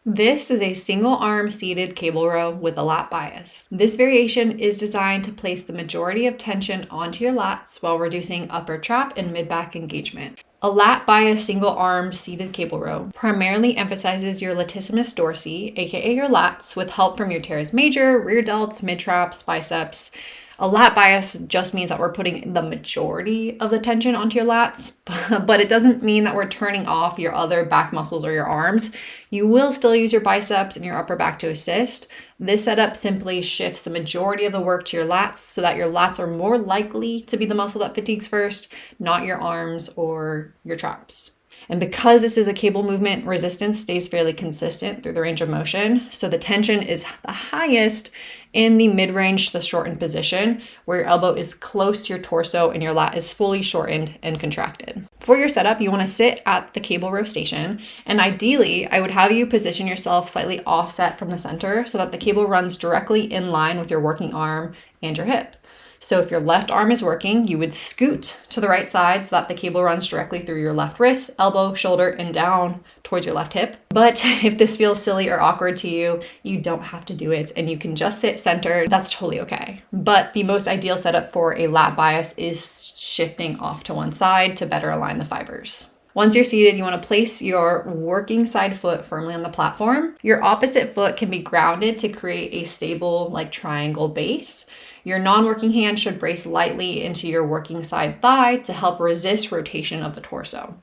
This is a single arm seated cable row with a lat bias. This variation is designed to place the majority of tension onto your lats while reducing upper trap and mid-back engagement. A lat bias single arm seated cable row primarily emphasizes your latissimus dorsi, aka your lats, with help from your teres major, rear delts, mid traps, biceps. A lat bias just means that we're putting the majority of the tension onto your lats, but it doesn't mean that we're turning off your other back muscles or your arms. You will still use your biceps and your upper back to assist. This setup simply shifts the majority of the work to your lats so that your lats are more likely to be the muscle that fatigues first, not your arms or your traps. And because this is a cable movement, resistance stays fairly consistent through the range of motion. So the tension is the highest in the mid-range to the shortened position, where your elbow is close to your torso and your lat is fully shortened and contracted. For your setup, you want to sit at the cable row station, and ideally, I would have you position yourself slightly offset from the center so that the cable runs directly in line with your working arm and your hip. So if your left arm is working, you would scoot to the right side so that the cable runs directly through your left wrist, elbow, shoulder, and down towards your left hip. But if this feels silly or awkward to you, you don't have to do it and you can just sit centered. That's totally okay. But the most ideal setup for a lat bias is shifting off to one side to better align the fibers. Once you're seated, you want to place your working side foot firmly on the platform. Your opposite foot can be grounded to create a stable, triangle base. Your non-working hand should brace lightly into your working side thigh to help resist rotation of the torso.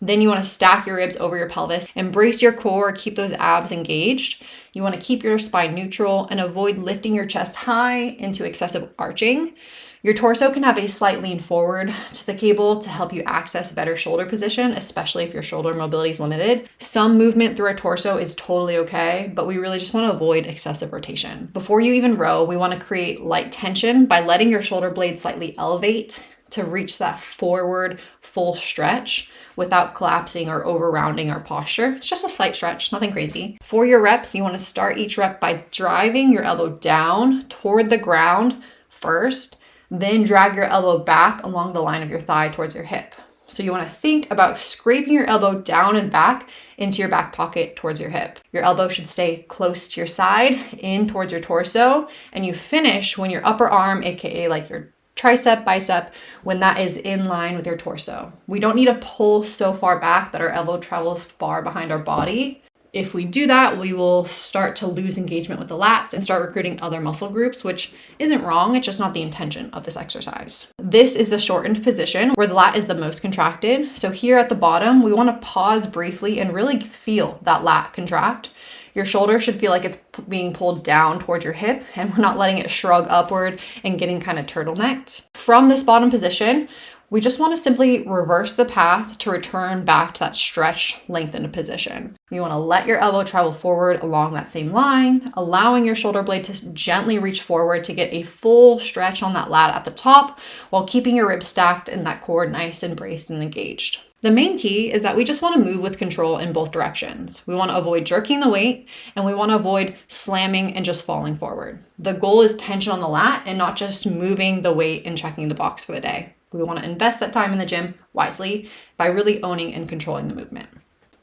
Then you want to stack your ribs over your pelvis and brace your core, keep those abs engaged. You want to keep your spine neutral and avoid lifting your chest high into excessive arching. Your torso can have a slight lean forward to the cable to help you access better shoulder position, especially if your shoulder mobility is limited. Some movement through our torso is totally okay, but we really just want to avoid excessive rotation. Before you even row, we want to create light tension by letting your shoulder blades slightly elevate to reach that forward full stretch without collapsing or over rounding our posture. It's just a slight stretch, nothing crazy. For your reps, you want to start each rep by driving your elbow down toward the ground first, then drag your elbow back along the line of your thigh towards your hip. So you want to think about scraping your elbow down and back into your back pocket towards your hip. Your elbow should stay close to your side, in towards your torso, and you finish when your upper arm, aka your tricep, bicep, when that is in line with your torso. We don't need to pull so far back that our elbow travels far behind our body. If we do that, we will start to lose engagement with the lats and start recruiting other muscle groups, which isn't wrong. It's just not the intention of this exercise. This is the shortened position where the lat is the most contracted. So here at the bottom, we want to pause briefly and really feel that lat contract. Your shoulder should feel like it's being pulled down towards your hip and we're not letting it shrug upward and getting kind of turtlenecked. From this bottom position, we just want to simply reverse the path to return back to that stretched, lengthened position. You want to let your elbow travel forward along that same line, allowing your shoulder blade to gently reach forward to get a full stretch on that lat at the top while keeping your ribs stacked and that core nice and braced and engaged. The main key is that we just want to move with control in both directions. We want to avoid jerking the weight and we want to avoid slamming and just falling forward. The goal is tension on the lat and not just moving the weight and checking the box for the day. We want to invest that time in the gym wisely by really owning and controlling the movement.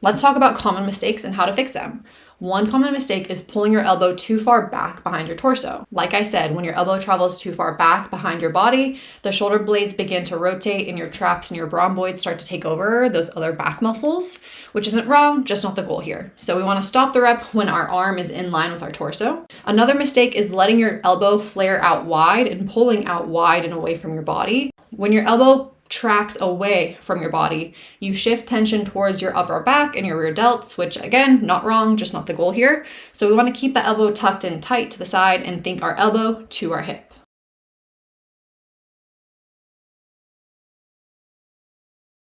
Let's talk about common mistakes and how to fix them. One common mistake is pulling your elbow too far back behind your torso. Like I said, when your elbow travels too far back behind your body, the shoulder blades begin to rotate and your traps and your rhomboids start to take over those other back muscles, which isn't wrong, just not the goal here. So we want to stop the rep when our arm is in line with our torso. Another mistake is letting your elbow flare out wide and pulling out wide and away from your body. When your elbow tracks away from your body, you shift tension towards your upper back and your rear delts, which again, not wrong, just not the goal here. So we want to keep the elbow tucked in tight to the side and think our elbow to our hip.